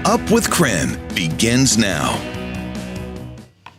Up with KREM begins now.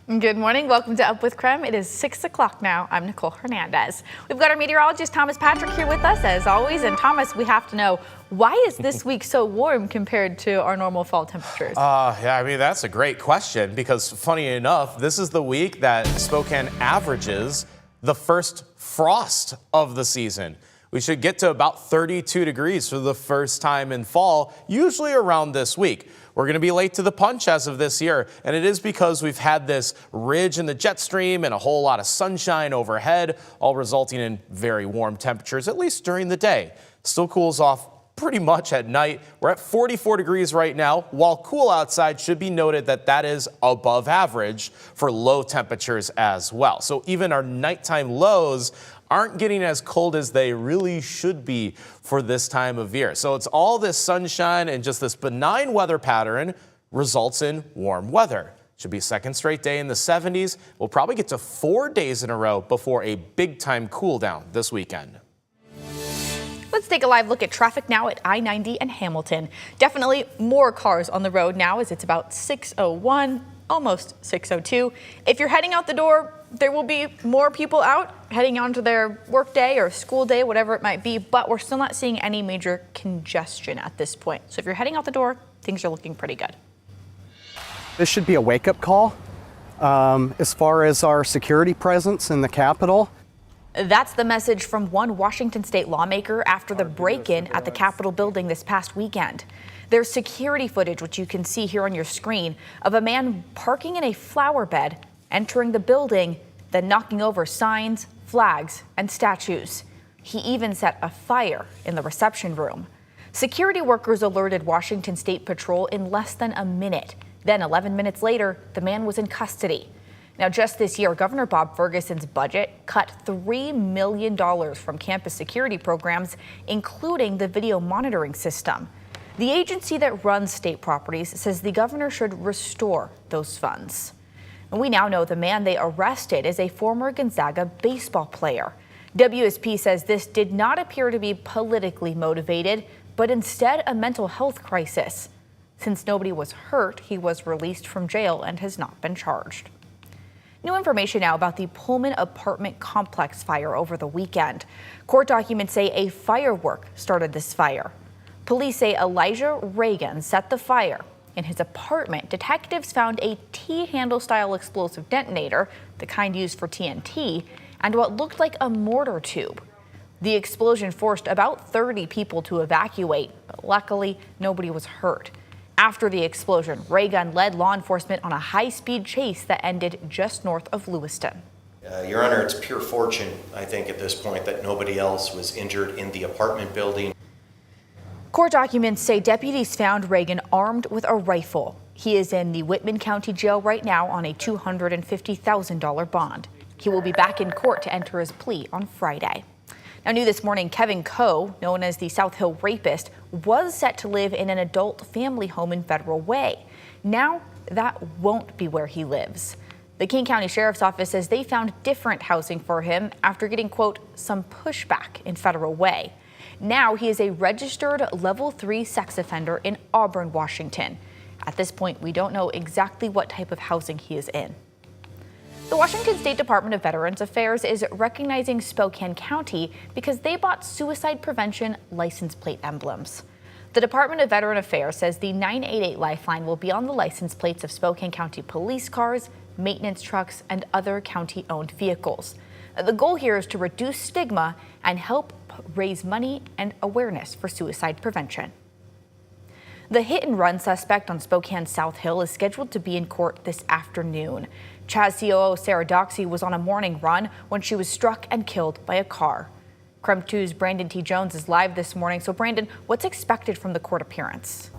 Good morning. Welcome to Up with KREM. It is 6 o'clock now. I'm Nicole Hernandez. We've got our meteorologist Thomas Patrick here with us as always. And Thomas, we have to know, why is this week so warm compared to our normal fall temperatures? Yeah, I mean, that's a great question because funny enough, this is the week that Spokane averages the first frost of the season. We should get to about 32 degrees for the first time in fall, usually around this week. We're going to be late to the punch as of this year, and it is because we've had this ridge in the jet stream and a whole lot of sunshine overhead, all resulting in very warm temperatures, at least during the day. Still cools off pretty much at night. We're at 44 degrees right now. While cool outside, should be noted that that is above average for low temperatures as well. So even our nighttime lows aren't getting as cold as they really should be for this time of year. So it's all this sunshine and just this benign weather pattern results in warm weather. Should be a second straight day in the 70s. We'll probably get to 4 days in a row before a big time cool down this weekend. Let's take a live look at traffic now at I-90 and Hamilton. Definitely more cars on the road now as it's about 6:01, almost 6:02. If you're heading out the door, there will be more people out heading on to their work day or school day, whatever it might be, but we're still not seeing any major congestion at this point. So if you're heading out the door, things are looking pretty good. This should be a wake-up call as far as our security presence in the Capitol. That's the message from one Washington state lawmaker after the break-in at the Capitol building this past weekend. There's security footage, which you can see here on your screen, of a man parking in a flower bed, entering the building, then knocking over signs, flags, and statues. He even set a fire in the reception room. Security workers alerted Washington State Patrol in less than a minute. Then 11 minutes later, the man was in custody. Now, just this year, Governor Bob Ferguson's budget cut $3 million from campus security programs, including the video monitoring system. The agency that runs state properties says the governor should restore those funds. And we now know the man they arrested is a former Gonzaga baseball player. WSP says this did not appear to be politically motivated, but instead a mental health crisis. Since nobody was hurt, he was released from jail and has not been charged. New information now about the Pullman apartment complex fire over the weekend. Court documents say a firework started this fire. Police say Elijah Reagan set the fire. In his apartment, detectives found a T-handle style explosive detonator, the kind used for TNT, and what looked like a mortar tube. The explosion forced about 30 people to evacuate, but luckily nobody was hurt. After the explosion, Reagan led law enforcement on a high-speed chase that ended just north of Lewiston. Your Honor, it's pure fortune, I think, at this point, that nobody else was injured in the apartment building. Court documents say deputies found Reagan armed with a rifle. He is in the Whitman County Jail right now on a $250,000 bond. He will be back in court to enter his plea on Friday. Now, new this morning, Kevin Coe, known as the South Hill rapist, was set to live in an adult family home in Federal Way. Now, that won't be where he lives. The King County Sheriff's Office says they found different housing for him after getting, quote, some pushback in Federal Way. Now he is a registered level 3 sex offender in Auburn, Washington. At this point, we don't know exactly what type of housing he is in. The Washington State Department of Veterans Affairs is recognizing Spokane County because they bought suicide prevention license plate emblems. The Department of Veteran Affairs says the 988 Lifeline will be on the license plates of Spokane County police cars, maintenance trucks, and other county-owned vehicles. The goal here is to reduce stigma and help raise money and awareness for suicide prevention. The hit-and-run suspect on Spokane's South Hill is scheduled to be in court this afternoon. Chaz COO Sarah Doxey was on a morning run when she was struck and killed by a car. KREM 2's Brandon T. Jones is live this morning. So, Brandon, what's expected from the court appearance?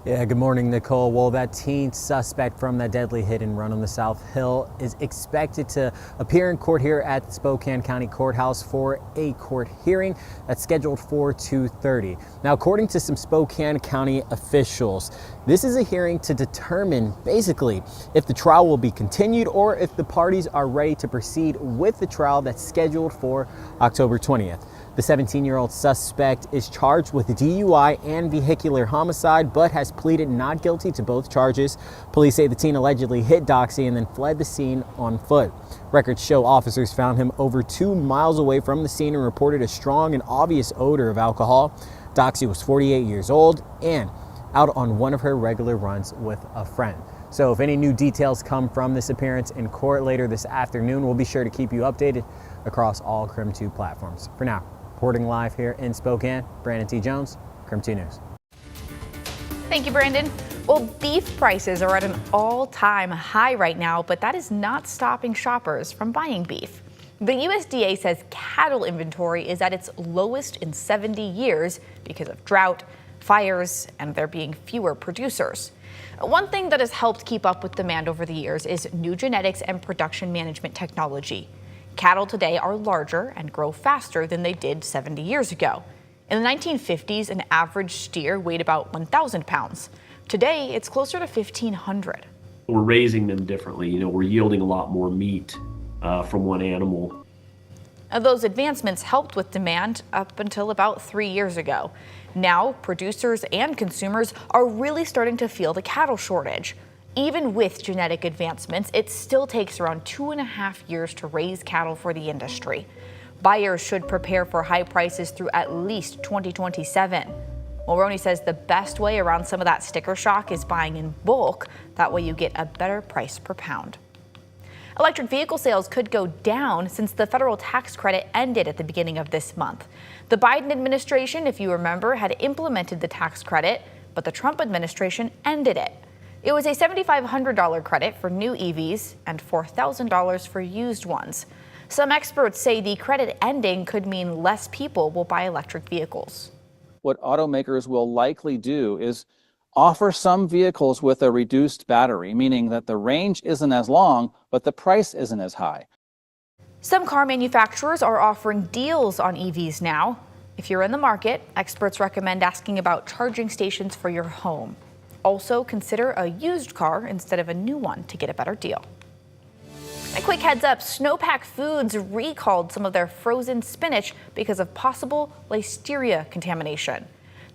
Yeah, good morning, Nicole. Well, that teen suspect from that deadly hit and run on the South Hill is expected to appear in court here at Spokane County Courthouse for a court hearing that's scheduled for 2:30. Now, according to some Spokane County officials, this is a hearing to determine basically if the trial will be continued or if the parties are ready to proceed with the trial that's scheduled for October 20th. The 17-year-old suspect is charged with DUI and vehicular homicide, but has pleaded not guilty to both charges. Police say the teen allegedly hit Doxy and then fled the scene on foot. Records show officers found him over 2 miles away from the scene and reported a strong and obvious odor of alcohol. Doxy was 48 years old and out on one of her regular runs with a friend. So if any new details come from this appearance in court later this afternoon, we'll be sure to keep you updated across all KREM 2 platforms. For now, reporting live here in Spokane, Brandon T. Jones, KREM 2 News. Thank you, Brandon. Well, beef prices are at an all-time high right now, but that is not stopping shoppers from buying beef. The USDA says cattle inventory is at its lowest in 70 years because of drought, fires, and there being fewer producers. One thing that has helped keep up with demand over the years is new genetics and production management technology. Cattle today are larger and grow faster than they did 70 years ago. In the 1950s, an average steer weighed about 1,000 pounds. Today, it's closer to 1,500. We're raising them differently. We're yielding a lot more meat from one animal. Those advancements helped with demand up until about 3 years ago. Now, producers and consumers are really starting to feel the cattle shortage. Even with genetic advancements, it still takes around 2.5 years to raise cattle for the industry. Buyers should prepare for high prices through at least 2027. Mulroney says the best way around some of that sticker shock is buying in bulk. That way you get a better price per pound. Electric vehicle sales could go down since the federal tax credit ended at the beginning of this month. The Biden administration, if you remember, had implemented the tax credit, but the Trump administration ended it. It was a $7,500 credit for new EVs and $4,000 for used ones. Some experts say the credit ending could mean less people will buy electric vehicles. What automakers will likely do is offer some vehicles with a reduced battery, meaning that the range isn't as long, but the price isn't as high. Some car manufacturers are offering deals on EVs now. If you're in the market, experts recommend asking about charging stations for your home. Also, consider a used car instead of a new one to get a better deal. A quick heads up, Snowpack Foods recalled some of their frozen spinach because of possible listeria contamination.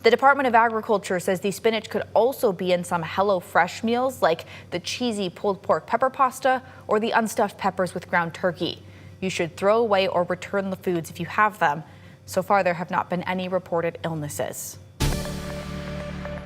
The Department of Agriculture says the spinach could also be in some HelloFresh meals like the cheesy pulled pork pepper pasta or the unstuffed peppers with ground turkey. You should throw away or return the foods if you have them. So far, there have not been any reported illnesses.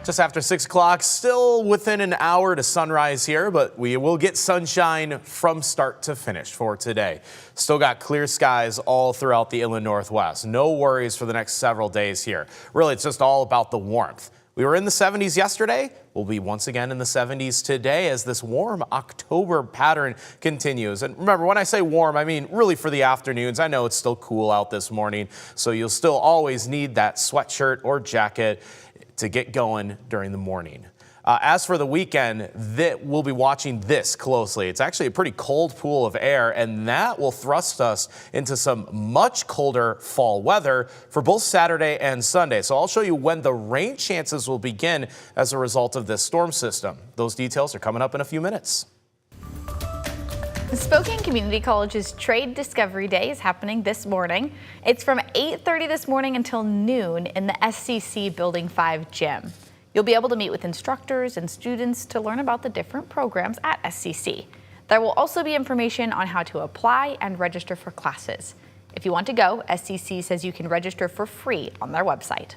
Just after 6 o'clock, still within an hour to sunrise here, but we will get sunshine from start to finish for today. Still got clear skies all throughout the inland Northwest. No worries for the next several days here. Really, it's just all about the warmth. We were in the 70s yesterday. We'll be once again in the 70s today as this warm October pattern continues. And remember, when I say warm, I mean really for the afternoons. I know it's still cool out this morning, so you'll still always need that sweatshirt or jacket to get going during the morning. As for the weekend, we'll be watching this closely. It's actually a pretty cold pool of air, and that will thrust us into some much colder fall weather for both Saturday and Sunday. So I'll show you when the rain chances will begin as a result of this storm system. Those details are coming up in a few minutes. Spokane Community College's Trade Discovery Day is happening this morning. It's from 8:30 this morning until noon in the SCC Building 5 gym. You'll be able to meet with instructors and students to learn about the different programs at SCC. There will also be information on how to apply and register for classes. If you want to go, SCC says you can register for free on their website.